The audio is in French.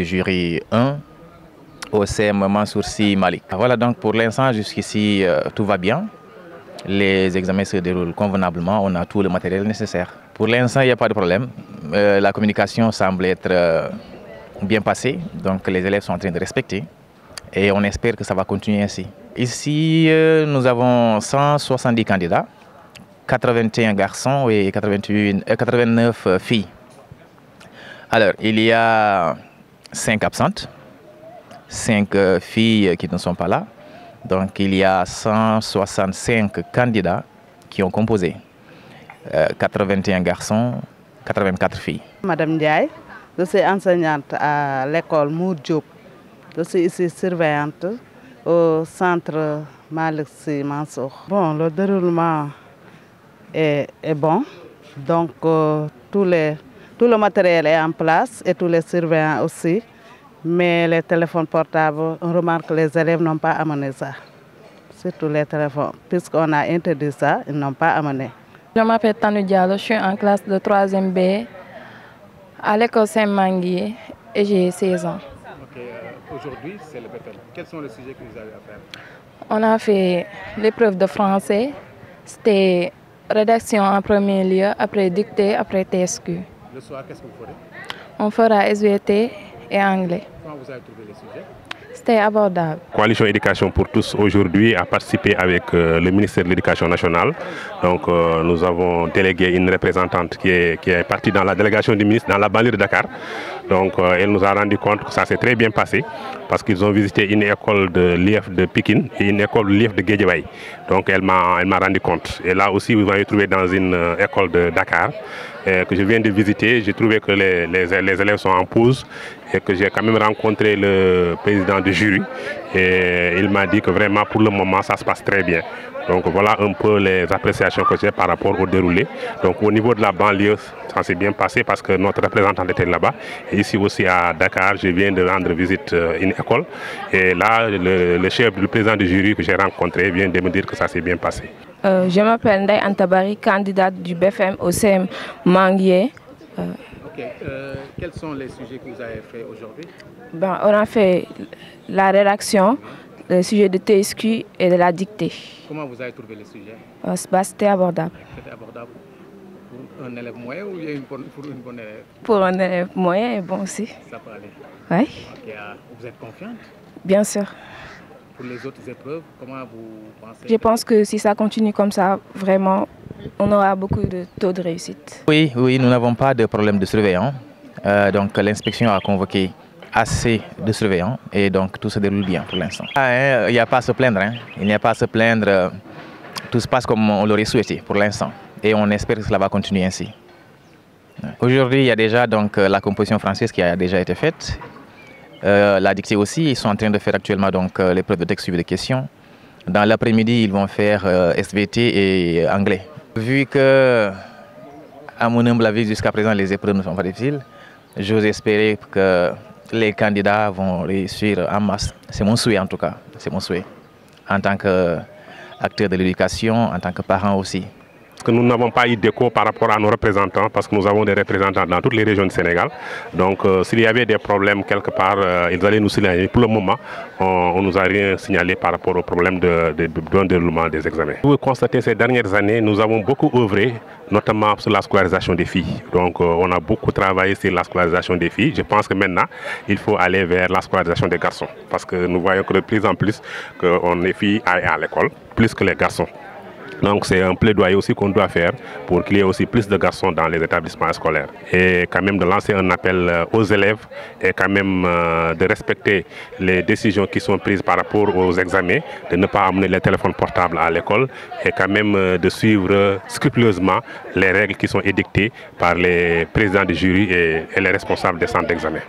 du jury 1 au CM Mansour Sy Malik. Voilà, donc pour l'instant, jusqu'ici, tout va bien. Les examens se déroulent convenablement, on a tout le matériel nécessaire. Pour l'instant, il n'y a pas de problème. La communication semble être bien passée, donc les élèves sont en train de respecter et on espère que ça va continuer ainsi. Ici, nous avons 170 candidats, 81 garçons et 89 filles. Alors, il y a 5 absentes, 5 filles qui ne sont pas là. Donc, il y a 165 candidats qui ont composé. 81 garçons, 84 filles. Madame Ndiaye, je suis enseignante à l'école Mour Diop. Je suis ici surveillante au centre Malick Sy Mansour. Bon, le déroulement est bon. Donc, tout le matériel est en place et tous les surveillants aussi. Mais les téléphones portables, on remarque que les élèves n'ont pas amené ça. Surtout les téléphones. Puisqu'on a interdit ça, ils n'ont pas amené. Je m'appelle Tanou Diallo, je suis en classe de 3e B à l'école Saint-Manguier et j'ai 16 ans. Aujourd'hui, c'est le BFM. Quels sont les sujets que vous avez à faire? On a fait l'épreuve de français. C'était rédaction en premier lieu, après dictée, après TSQ. Le soir, qu'est-ce que vous ferez? On fera SVT et anglais. Comment vous avez trouvé les sujets? C'était abordable. Coalition Éducation pour tous aujourd'hui a participé avec le ministère de l'Éducation nationale. Donc nous avons délégué une représentante qui est partie dans la délégation du ministre dans la banlieue de Dakar. Donc elle nous a rendu compte que ça s'est très bien passé parce qu'ils ont visité une école de l'IF de Pékin et une école de l'IF de Guédiawaye. Donc elle m'a rendu compte. Et là aussi, vous allez trouver dans une école de Dakar que je viens de visiter. J'ai trouvé que les élèves sont en pause et que j'ai quand même rencontré le président du jury. Et il m'a dit que vraiment pour le moment ça se passe très bien. Donc voilà un peu les appréciations que j'ai par rapport au déroulé. Donc au niveau de la banlieue, ça s'est bien passé parce que notre représentant était là-bas. Et ici aussi à Dakar, je viens de rendre visite à une école. Et là, le président du jury que j'ai rencontré vient de me dire que ça s'est bien passé. Je m'appelle Ndaye Antabari, candidate du BFM au CM Manguier. Quels sont les sujets que vous avez faits aujourd'hui? On a fait la rédaction, le sujet de TSQ et de la dictée. Comment vous avez trouvé les sujets? C'était abordable. C'était abordable pour un élève moyen ou bien pour une bonne élève? Pour un élève moyen et bon aussi. Ça peut aller. Oui. Vous êtes confiante? Bien sûr. Pour les autres épreuves, comment vous pensez? Je pense que si ça continue comme ça, vraiment, on aura beaucoup de taux de réussite. Oui, nous n'avons pas de problème de surveillants. Donc l'inspection a convoqué assez de surveillants et donc tout se déroule bien pour l'instant. Il n'y a pas à se plaindre. Il n'y a pas à se plaindre. Tout se passe comme on l'aurait souhaité pour l'instant et on espère que cela va continuer ainsi. Aujourd'hui, il y a déjà donc la composition française qui a déjà été faite. La dictée aussi, ils sont en train de faire actuellement donc l'épreuve de texte suivi de questions. Dans l'après-midi, ils vont faire SVT et anglais. Vu que, à mon humble avis, jusqu'à présent, les épreuves ne sont pas difficiles, j'ose espérer que les candidats vont réussir en masse. C'est mon souhait en tout cas, c'est mon souhait. En tant qu'acteur de l'éducation, en tant que parent aussi. Parce que nous n'avons pas eu d'écho par rapport à nos représentants, parce que nous avons des représentants dans toutes les régions du Sénégal. Donc s'il y avait des problèmes quelque part, ils allaient nous signaler. Pour le moment, on ne nous a rien signalé par rapport au problème de déroulement des examens. Vous constatez ces dernières années, nous avons beaucoup œuvré, notamment sur la scolarisation des filles. Donc on a beaucoup travaillé sur la scolarisation des filles. Je pense que maintenant, il faut aller vers la scolarisation des garçons. Parce que nous voyons que de plus en plus qu'on est filles à l'école, plus que les garçons. Donc c'est un plaidoyer aussi qu'on doit faire pour qu'il y ait aussi plus de garçons dans les établissements scolaires. Et quand même de lancer un appel aux élèves et quand même de respecter les décisions qui sont prises par rapport aux examens, de ne pas amener les téléphones portables à l'école et quand même de suivre scrupuleusement les règles qui sont édictées par les présidents du jury et les responsables des centres d'examen.